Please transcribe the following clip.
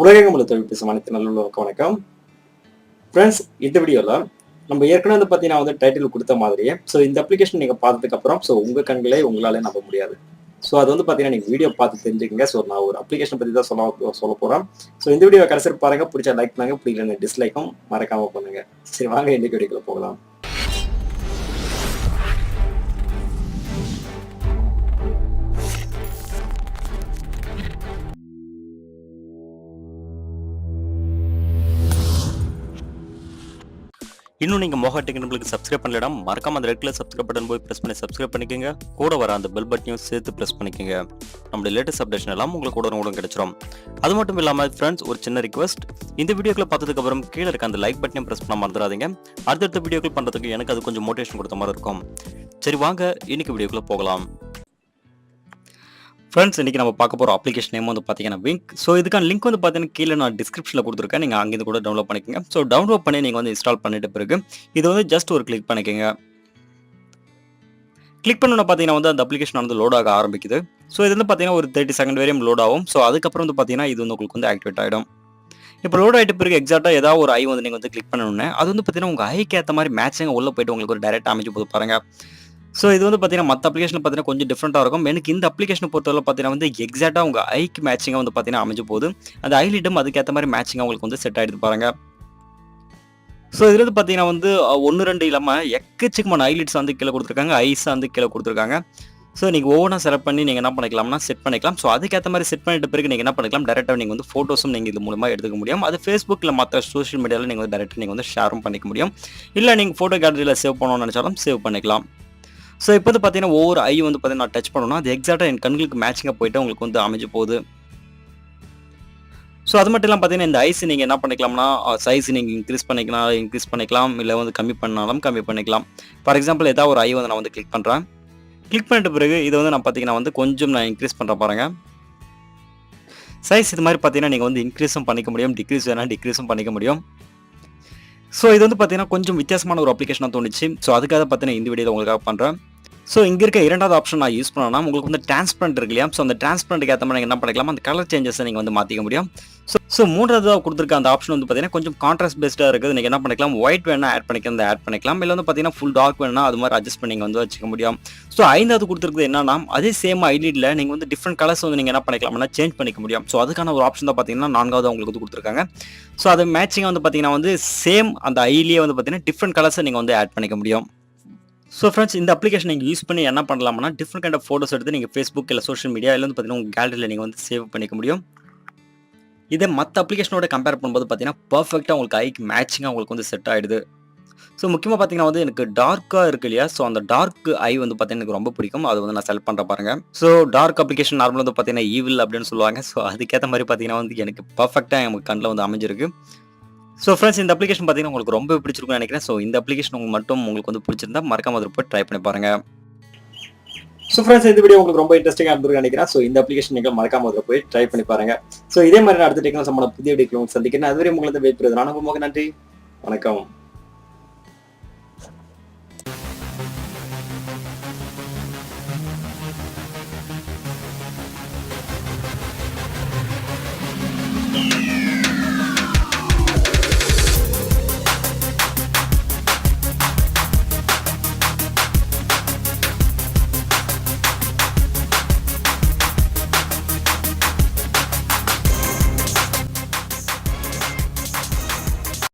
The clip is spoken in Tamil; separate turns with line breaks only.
உலகெங்கும் உள்ள தொழில் பேசும் அனைத்து நல்லுள்ளவருக்கும் வணக்கம். ஃப்ரெண்ட்ஸ், இந்த வீடியோல நம்ம ஏற்கனவே பார்த்தீங்கன்னா டைட்டில் குடுத்த மாதிரியே, இந்த அப்ளிகேஷன் நீங்க பார்த்ததுக்கு அப்புறம் உங்க கண்களே உங்களால நம்ப முடியாது. அது பார்த்தீங்கன்னா நீங்க வீடியோ பார்த்து தெரிஞ்சுக்கங்க. நான் ஒரு அப்ளிகேஷன் பத்தி தான் சொல்லப் போறேன். இந்த வீடியோவ கடைசி வரைக்கும் பாருங்க. பிடிச்சா லைக் பண்ணுங்க. பிடிக்கலன்னா டிஸ்லைக்கும் மறக்காம பண்ணுங்க. சரி, வாங்க இன்னைக்கு வீடியோக்குள்ள போகலாம்.
இன்னும் நீங்க மோகா டெக் நம்மளுக்கு சப்ஸ்கிரைப் பண்ணலனா மறக்காம அந்த ரெட் கலர் சப்ஸ்கிரைப் பட்டன் போய் பிரஸ் பண்ணி சப்ஸ்கிரைப் பண்ணிக்கங்க. கூட வர அந்த பெல் பட்டனையும் சேர்த்து பிரஸ் பண்ணிக்கங்க. நம்மளுடைய லேட்டஸ்ட் அப்டேஷன் எல்லாம் உங்களுக்கு உடனுக்குடன் கிடைச்சிரும். அது மட்டும் இல்லாம ஃப்ரெண்ட்ஸ், ஒரு சின்ன ரிக்வெஸ்ட், இந்த வீடியோக்களை பார்த்ததுக்கு அப்புறம் கீழே இருக்க அந்த லைக் பட்டனையும் பிரஸ் பண்ண மறந்துடாதீங்க. அடுத்தடுத்த வீடியோக்கள் பண்றதுக்கு எனக்கு அது கொஞ்சம் மோட்டிவேஷன் கொடுத்த மாதிரி இருக்கும். சரி, வாங்க இன்னைக்கு வீடியோக்குள்ள போகலாம். ஃப்ரெண்ட்ஸ், இன்றைக்கி நம்ம பார்க்க போகிற அப்ளிகேஷன் நேம் பார்த்தீங்கன்னா விங்க். இதுக்கான லிங்க் பார்த்தீங்கன்னா கீழே நான் டிஸ்கிரிப்ஷனில் கொடுத்துருக்கேன். நீங்கள் அங்கேருந்து கூட டவுன்லோட் பண்ணிக்கோங்க. டவுன்லோட் பண்ணி நீங்கள் இன்ஸ்டால் பண்ணிட்ட பிறகு இது ஜஸ்ட் ஒரு கிளிக் பண்ணிக்கோங்க. கிளிக் பண்ணணும் பார்த்தீங்கன்னா அந்த அப்ளிகேஷன் லோட் ஆக ஆரம்பிக்குது. இது பார்த்தீங்கன்னா ஒரு 30 செகண்ட் வரையும் லோட் ஆகும். அதுக்கப்புறம் பார்த்தீங்கன்னா இது உங்களுக்கு ஆக்டிவேட் ஆகிடும். இப்போ லோட் ஆகிட்ட பிறகு எக்ஸாக்டாக ஏதாவது ஒரு ஐ நீங்கள் கிளிக் பண்ணணுன்னே அது பார்த்தீங்கன்னா உங்கள் ஐக்கு ஏற்ற மாதிரி மேட்சிங் உள்ளே போயிட்டு உங்களுக்கு ஒரு டைரக்ட் அமைச்சு போது பாருங்க. இது பார்த்தீங்கன்னா மற்ற அப்ளிகேஷன் பார்த்தீங்கன்னா கொஞ்சம் டிஃப்ரெண்ட்டாக இருக்கும். எனக்கு இந்த அப்ளிகேஷனை பொறுத்தவரை பார்த்தீங்கன்னா எக்ஸாக்டாக உங்கள் ஐக்கு மேட்சிங்காக பார்த்தீங்கன்னா அமைஞ்சு போகுது. அந்த ஐலிட்டும் அதுக்கேற்ற மாதிரி மேட்சிங்காக உங்களுக்கு செட் ஆகிடுது பாருங்க. இதில் பார்த்தீங்கன்னா 1, 2 இல்லாமல் எக்கச்சக்கமான ஐலிட்ஸ் கீழே கொடுத்துருக்காங்க, ஐஸ் கீழே கொடுத்துருக்காங்க. நீங்கள் ஒவ்வொன்றா செலக்ட் பண்ணி நீங்கள் என்ன பண்ணிக்கலாம்னா செட் பண்ணிக்கலாம். அதுக்கேற்ற மாதிரி செட் பண்ணிட்ட பிறகு நீங்கள் என்ன பண்ணிக்கலாம், டேரெக்டாக நீங்கள் ஃபோட்டோஸும் நீங்கள் இது மூலமாக எடுத்துக்க முடியும். அது ஃபேஸ்புக்கில் மற்ற சோஷியல் மீடியாவில் நீங்கள் டேரெக்டாக நீங்கள் ஷேரும் பண்ணிக்க முடியும். இல்லை நீங்கள் ஃபோட்டோ கேலரியில் சேவ் பண்ணணும்னு நினச்சாலும் சேவ் பண்ணிக்கலாம். இப்போ பார்த்தீங்கன்னா ஒவ்வொரு ஐ பார்த்தீங்கன்னா நான் டச் பண்ணணும், அது எக்ஸாக்டாக என் கண்களுக்கு மேட்சிங்காக போயிட்டு உங்களுக்கு அமைஞ்சு போகுது. அது மட்டும் இல்லாமல் பார்த்தீங்கன்னா இந்த ஐஸ் நீங்கள் என்ன பண்ணிக்கலாம்னா சைஸ் நீங்கள் இன்க்ரீஸ் பண்ணிக்கலாம், இல்லை கம்மி பண்ணாலும் கம்மி பண்ணிக்கலாம். ஃபார் எக்ஸாம்பிள் ஏதாவது ஒரு ஐ நான் கிளிக் பண்ணுறேன். கிளிக் பண்ணிட்ட பிறகு இது நான் பார்த்தீங்கன்னா கொஞ்சம் நான் இன்க்ரீஸ் பண்ணுறேன் பாருங்க. சைஸ் இது மாதிரி பார்த்தீங்கன்னா நீங்கள் இன்க்ரீஸும் பண்ணிக்க முடியும், டிக்ரீஸ் வேணால் டிக்ரீஸும் பண்ணிக்க முடியும். இது பார்த்தீங்கன்னா கொஞ்சம் வித்தியாசமான ஒரு அப்ளிகேஷனாக தோணுச்சு. அதுக்காக பார்த்தீங்கன்னா இந்த வீடியோவில் உங்களுக்காக பண்ணுறேன். இங்கே இருக்க இரண்டாவது ஆப்ஷன் நான் யூஸ் பண்ணனா உங்களுக்கு டிரான்ஸ்பரண்ட் இருக்கு இல்லையா? அந்த டிரான்ஸ்பரண்ட்டுக்கு ஏற்ற மாதிரி நீங்கள் என்ன பண்ணிக்கலாம், அந்த கலர் சேஞ்சஸை நீங்கள் மாற்றிக்க முடியும். மூன்றாவதாக கொடுத்துருக்க அந்த ஆப்ஷன் பார்த்தீங்கன்னா கொஞ்சம் கான்ட்ராஸ்ட் பேஸ்டாக இருக்குது. நீங்கள் என்ன பண்ணிக்கலாம், ஒயிட் வேணா ஆட் பண்ணிக்கலாம், இல்லை பார்த்தீங்கன்னா ஃபுல் டார்க் வேணா அது மாதிரி அட்ஜஸ்ட் பண்ணி நீங்கள் வச்சுக்க முடியும். ஐந்தாவது கொடுத்துருக்குது என்னன்னா, அதே சேம் ஐலிட்ல நீங்கள் டிஃப்ரெண்ட் கலர்ஸ் நீங்கள் என்ன பண்ணிக்கலாம்னா சேஞ்ச் பண்ணிக்க முடியும். அதுக்கான ஒரு ஆப்ஷன் தான் பார்த்தீங்கன்னா நான்காவது அவங்களுக்கு கொடுத்துருக்காங்க. அது மேட்சிங்காக பார்த்தீங்கன்னா சேம் அந்த ஐலியே பார்த்தீங்கன்னா டிஃப்ரெண்ட் கலர்ஸை நீங்கள் ஆட் பண்ணிக்க முடியும். ஃப்ரெண்ட்ஸ், இந்த அப்ளிகேஷன் நீங்கள் யூஸ் பண்ணி என்ன பண்ணலாம்னா டிஃப்ரெண்ட் கைண்ட் ஆஃப் ஃபோட்டோஸ் எடுத்து நீங்கள் ஃபேஸ்புக் இல்லை சோஷியல் மீடியா இல்லை பார்த்தீங்கன்னா உங்கள் கேலரியில் நீங்கள் சேவ் பண்ணிக்க முடியும். இதே மற்ற அப்ளிகேஷனோட கம்பேர் பண்ணும்போது பார்த்தீங்கன்னா பர்ஃபெக்டாக உங்களுக்கு ஐக்கு மேட்சிங்காக உங்களுக்கு செட் ஆகிடுது. முக்கியமாக பார்த்தீங்கன்னா எனக்கு டார்க்காக இருக்கு இல்லையா? அந்த டார்க் ஐ பார்த்தீங்கன்னா எனக்கு ரொம்ப பிடிக்கும். அது நான் செலக்ட் பண்ணுற பாருங்க. டார்க் அப்ளிகேஷன் நார்மலாக பார்த்தீங்கன்னா ஈவில் அப்படின்னு சொல்லுவாங்க. அதுக்கேற்ற மாதிரி பார்த்தீங்கன்னா எனக்கு பர்ஃபெக்டாக எனக்கு கண்ணில் அமைஞ்சிருக்கு. ஃப்ரெண்ட்ஸ், இந்த அப்ளிகேஷன் பார்த்தீங்கன்னா உங்களுக்கு ரொம்ப பிடிச்சிருக்கும்னு நினைக்கிறேன். இந்த அப்ளிகேஷன் உங்களுக்கு பிடிச்சிருந்தா மறக்காம அதை போய் ட்ரை பண்ணி பாருங்க.
ஃப்ரெண்ட்ஸ், இந்த வீடியோ உங்களுக்கு ரொம்ப இன்ட்ரெஸ்டிங்காக இருந்திருக்குன்னு நினைக்கிறேன். இந்த அப்ளிகேஷன் நீங்கள் மறக்காம அதில் போய் ட்ரை பண்ணி பாருங்க. இதே மாதிரி நான் அடுத்த டெக்னாலஜி சம்பந்த புதிய வீடியோ சந்திக்கிறேன். அதுவரை உங்களுக்கு வெயிட் பண்ணுறது நான் ரொம்ப நன்றி, வணக்கம்.